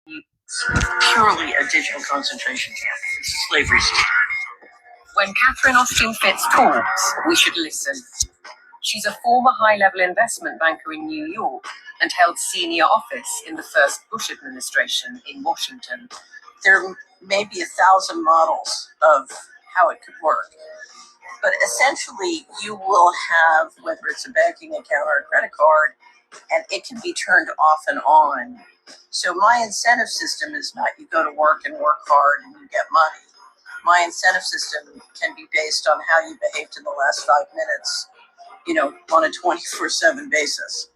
It's purely a digital concentration camp. It's a slavery system. When Catherine Austin Fitz talks, we should listen. She's a former high-level investment banker in New York and held senior office in the first Bush administration in Washington. There may be 1,000 models of how it could work, but essentially you will have, whether it's a banking account or a credit card, and it can be turned off and on. So my incentive system is not you go to work and work hard and you get money. My incentive system can be based on how you behaved in the last 5 minutes, on a 24/7 basis.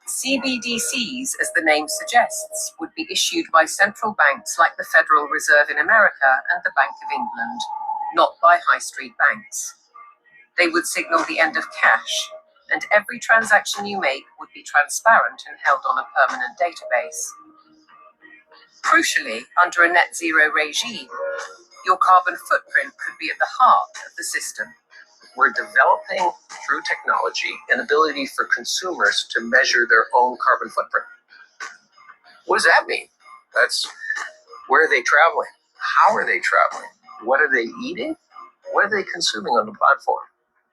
CBDCs, as the name suggests, would be issued by central banks like the Federal Reserve in America and the Bank of England, not by high street banks. They would signal the end of cash, and every transaction you make would be transparent and held on a permanent database. Crucially, under a net zero regime, your carbon footprint could be at the heart of the system. We're developing, through technology, an ability for consumers to measure their own carbon footprint. What does that mean? That's where are they traveling? How are they traveling? What are they eating? What are they consuming on the platform?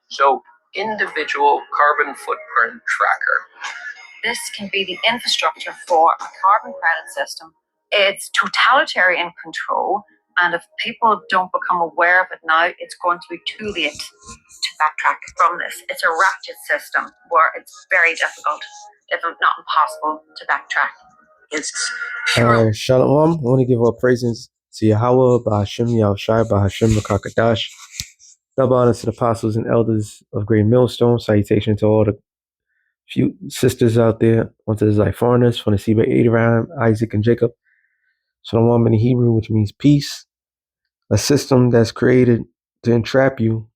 So, individual carbon footprint tracker. This can be the infrastructure for a carbon credit system. It's totalitarian control, and if people don't become aware of it now, it's going to be too late to backtrack from this. It's a ratchet system where it's very difficult, if not impossible, to backtrack. It's Shalom. I want to give our praises to Yahweh, Bahashim Yahushai, Bahashim Makakadash. Double honors to the apostles and elders of Great Millstone. Salutation to all the few sisters out there, onto the Zypharnas, from the seed of Abraham, Isaac, and Jacob. Shalom in Hebrew, which means peace. A system that's created to entrap you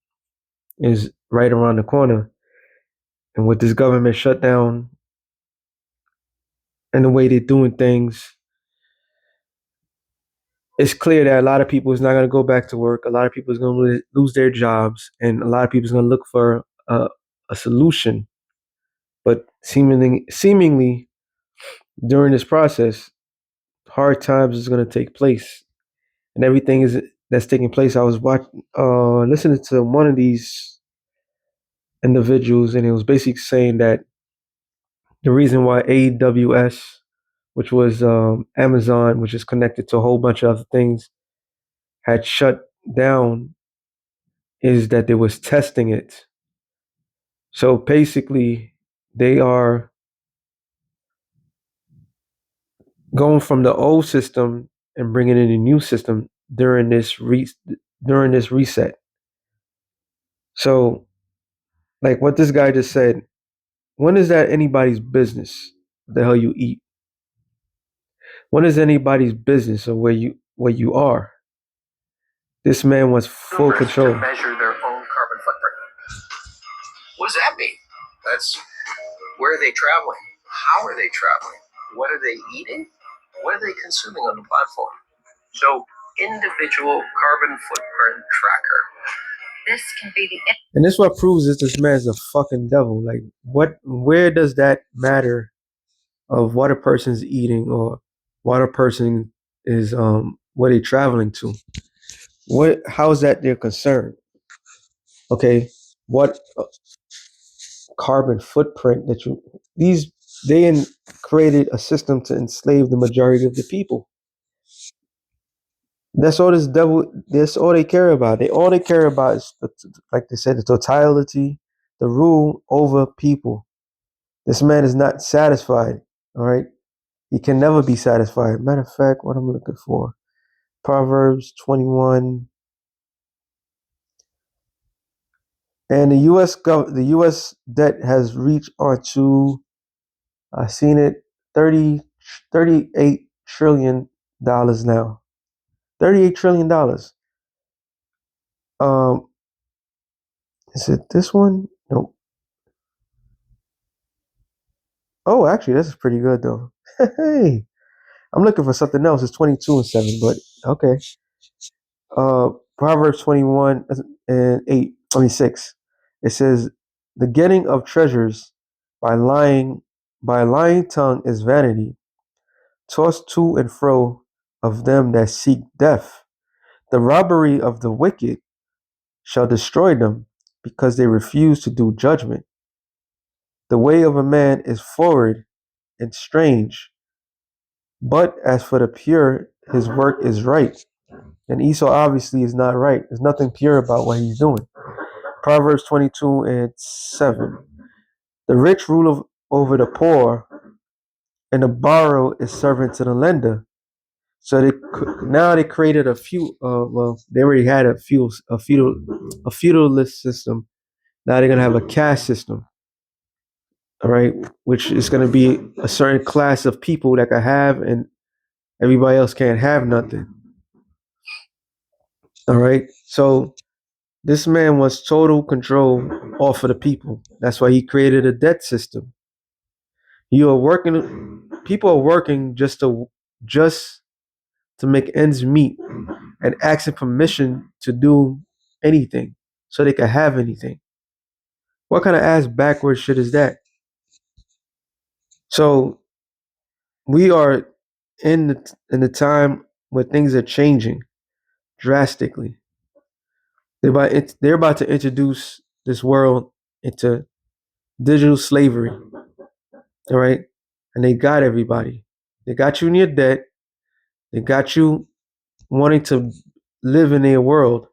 is right around the corner. And with this government shutdown and the way they're doing things, it's clear that a lot of people is not going to go back to work. A lot of people is going to lose their jobs, and a lot of people is going to look for a solution. But seemingly, during this process, hard times is going to take place, and everything that's taking place. I was listening to one of these individuals, and it was basically saying that the reason why AWS, which was Amazon, which is connected to a whole bunch of other things, had shut down, is that they was testing it. So basically, they are going from the old system and bringing in a new system during this reset. So, like what this guy just said, when is that anybody's business? What the hell you eat? When is anybody's business or where you are? This man was full control. To measure their own carbon footprint. What does that mean? That's where are they traveling? How are they traveling? What are they eating? What are they consuming on the platform? So, individual carbon footprint tracker. This can be the And this what proves that this man's a fucking devil. Like, where does that matter of what a person's eating or what a person is what they're traveling to? How is that their concern? Okay, what carbon footprint that they created a system to enslave the majority of the people. That's all that's all they care about. All they care about is, like they said, the totality, the rule over people. This man is not satisfied. All right. He can never be satisfied. Matter of fact, what I'm looking for, Proverbs 21. And the U.S. debt has reached onto, I seen it, $38 trillion now. $38 trillion. Is it this one? Nope. Oh, actually, this is pretty good though. Hey, I'm looking for something else. It's 22 and 7, but okay. Proverbs 21 and 8. 6. It says, "The getting of treasures by lying tongue is vanity, tossed to and fro of them that seek death. The robbery of the wicked shall destroy them, because they refuse to do judgment. The way of a man is forward and strange, but as for the pure, his work is right. And Esau obviously is not right. There's nothing pure about what he's doing. Proverbs 22:7. The rich rule over the poor, and the borrower is servant to the lender. So now they created a few. Well, they already had a feudalist system. Now they're gonna have a caste system. All right, which is gonna be a certain class of people that can have, and everybody else can't have nothing. All right, so this man wants total control off of the people. That's why he created a debt system. You are working. People are working just to make ends meet, and asking permission to do anything so they can have anything. What kind of ass backwards shit is that? So we are in the time where things are changing drastically. They're about to introduce this world into digital slavery. All right, and they got everybody. They got you in your debt. They got you wanting to live in their world.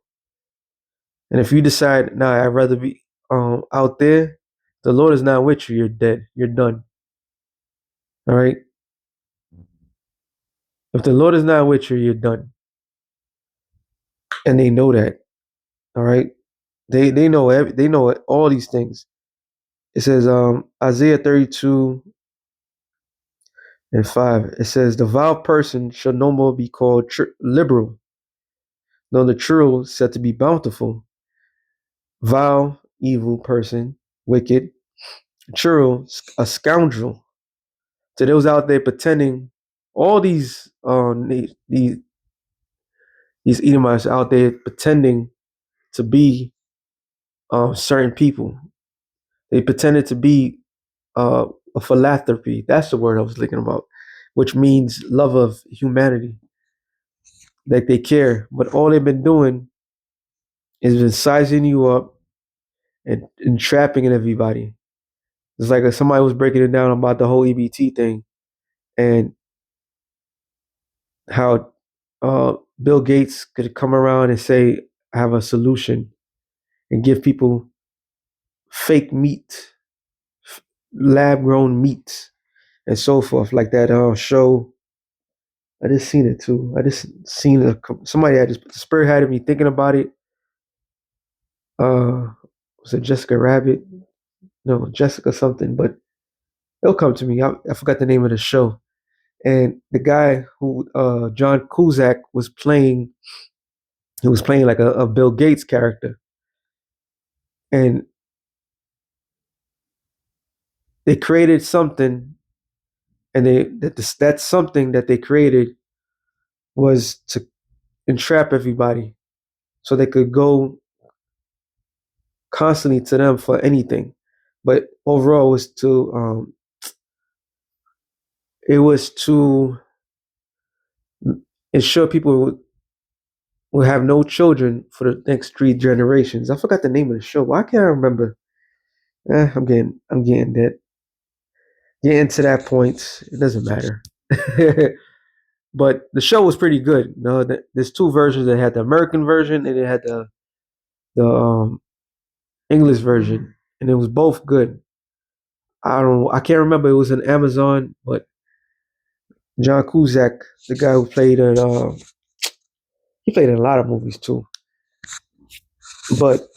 And if you decide, nah, I'd rather be out there, the Lord is not with you. You're dead. You're done. All right. If the Lord is not with you, you're done. And they know that. All right. They know they know all these things. It says Isaiah 32:5. It says the vile person shall no more be called liberal, nor the true said to be bountiful. Vile, evil person, wicked, true, a scoundrel. So they was out there pretending. All these Edomites out there pretending to be certain people. They pretended to be a philanthropy. That's the word I was thinking about, which means love of humanity. Like they care, but all they've been doing is been sizing you up and trapping everybody. It's like somebody was breaking it down about the whole EBT thing and how Bill Gates could come around and say, I have a solution, and give people fake meat, lab grown meat, and so forth, like that show. I just seen it too. I just seen somebody had just spearheaded me thinking about it. Was it Jessica Rabbit? No, Jessica something, but it'll come to me. I forgot the name of the show. And the guy who John Cusack was playing, he was playing like a Bill Gates character, and they created something, and that something that they created was to entrap everybody, so they could go constantly to them for anything. But overall, it was to ensure people will have no children for the next 3 generations. I forgot the name of the show. Why can't I remember? I'm getting that. Getting to that point, it doesn't matter. But the show was pretty good. No, there's 2 versions. They had the American version and they had the English version, and it was both good. I can't remember. It was in Amazon, but John Cusack, the guy who played it, he played in a lot of movies too. But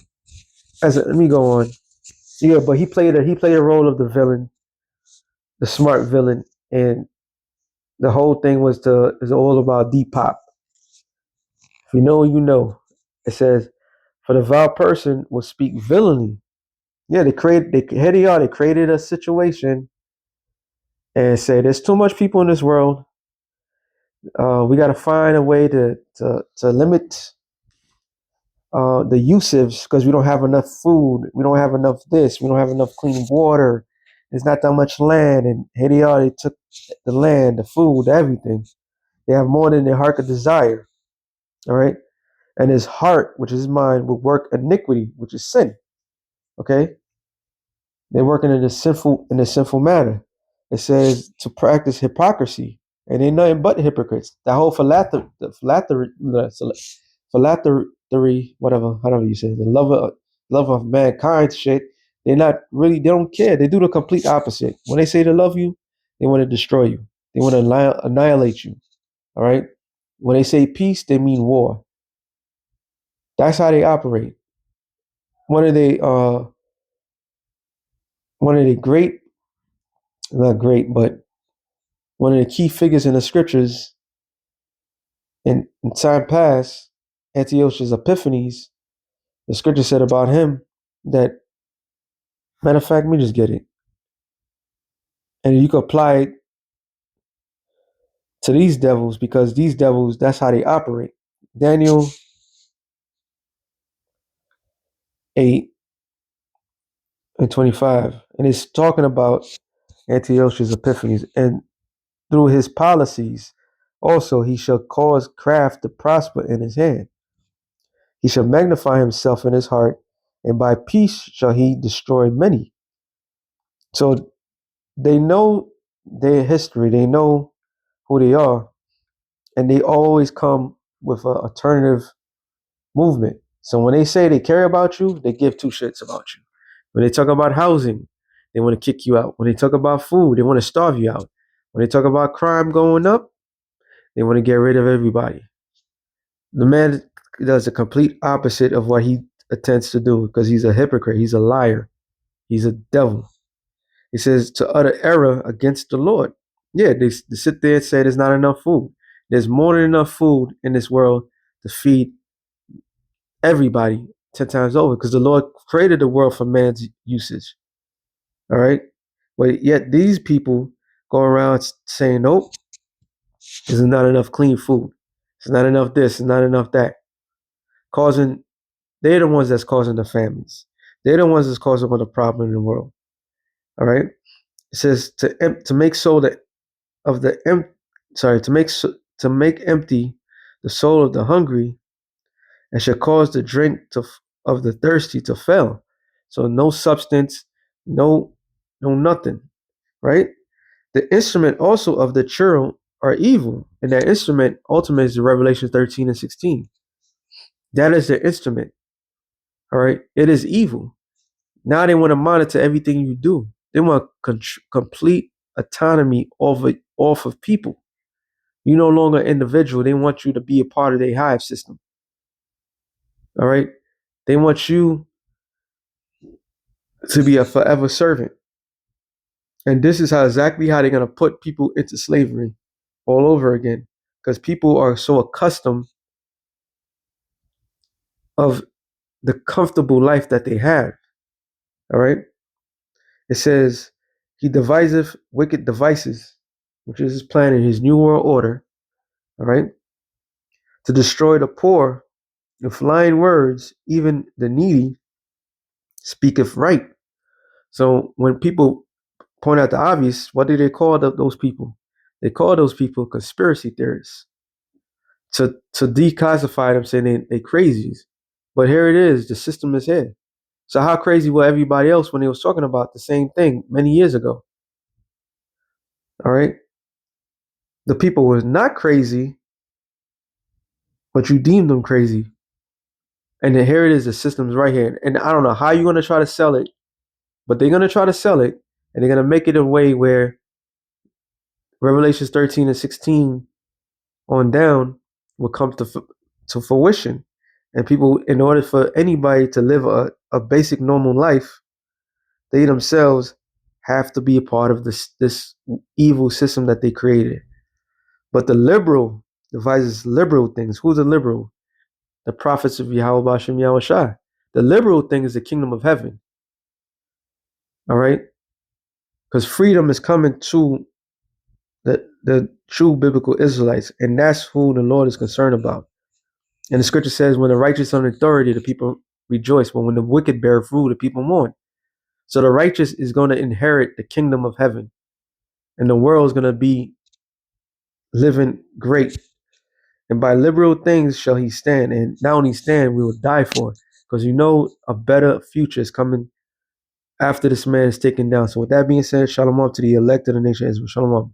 let me go on. Yeah, but he played a role of the villain, the smart villain, and the whole thing is all about Depop. If you know, you know. It says, for the vile person will speak villainy. Yeah, they created a situation and say there's too much people in this world. We got to find a way to limit the usage because we don't have enough food, we don't have enough this, we don't have enough clean water, there's not that much land, and here they are, they took the land, the food, everything. They have more than their heart could desire. All right. And his heart, which is his mind, will work iniquity, which is sin. Okay. They're working in a sinful manner. It says to practice hypocrisy, and they're nothing but hypocrites. That whole philanthropy, whatever, however you say it, the love of mankind shit. They don't care. They do the complete opposite. When they say they love you, they want to destroy you. They want to annihilate you. All right. When they say peace, they mean war. That's how they operate. One of the great, not great, but one of the key figures in the scriptures in time past, Antiochus Epiphanes, the scripture said about him that, matter of fact, let me just get it. And you can apply it to these devils, because these devils, that's how they operate. Daniel 8:25. And it's talking about Antiochus Epiphanes. And through his policies, also he shall cause craft to prosper in his hand. He shall magnify himself in his heart, and by peace shall he destroy many. So they know their history, they know who they are, and they always come with an alternative movement. So when they say they care about you, they give two shits about you. When they talk about housing, they want to kick you out. When they talk about food, they want to starve you out. When they talk about crime going up, they want to get rid of everybody. The man does the complete opposite of what he attempts to do, because he's a hypocrite. He's a liar. He's a devil. He says to utter error against the Lord. Yeah, they sit there and say there's not enough food. There's more than enough food in this world to feed everybody 10 times over, because the Lord created the world for man's usage. All right. But yet these people go around saying, nope, there's not enough clean food. There's not enough this, there's not enough that. They're the ones that's causing the famines. They're the ones that's causing all the problem in the world. All right. It says to make so that of the to make empty the soul of the hungry, and shall cause the drink of the thirsty to fail. So no substance, no nothing, right? The instrument also of the churl are evil, and that instrument ultimately is the Revelation 13 and 16. That is the instrument. All right, it is evil. Now they want to monitor everything you do. They want complete autonomy off of people. You're no longer individual. They want you to be a part of their hive system. All right. They want you to be a forever servant. And this is exactly how they're going to put people into slavery all over again, because people are so accustomed of the comfortable life that they have. All right. It says he deviseth wicked devices, which is his plan in his new world order. All right. To destroy the poor with lying words, even the needy speaketh right. So when people point out the obvious, what do they call those people? They call those people conspiracy theorists to declassify them, saying they crazies. But here it is, the system is here. So how crazy were everybody else when they was talking about the same thing many years ago? All right. The people was not crazy, but you deemed them crazy. And then here it is, the system's right here. And I don't know how you're going to try to sell it, but they're going to try to sell it, and they're going to make it a way where Revelations 13 and 16 on down will come to fruition. And people, in order for anybody to live a basic normal life, they themselves have to be a part of this evil system that they created. But the liberal devises liberal things. Who's a liberal? The prophets of Yahweh Bashem Yahweh Shai. The liberal thing is the kingdom of heaven. All right? Because freedom is coming to the true biblical Israelites, and that's who the Lord is concerned about. And the scripture says, when the righteous are in authority, the people rejoice. But when the wicked bear fruit, the people mourn. So the righteous is going to inherit the kingdom of heaven, and the world is going to be living great. And by liberal things shall he stand, and not only stand, we will die for it, because a better future is coming after this man is taken down. So with that being said, shalom up to the elect of the nation of Israel. Shalom up.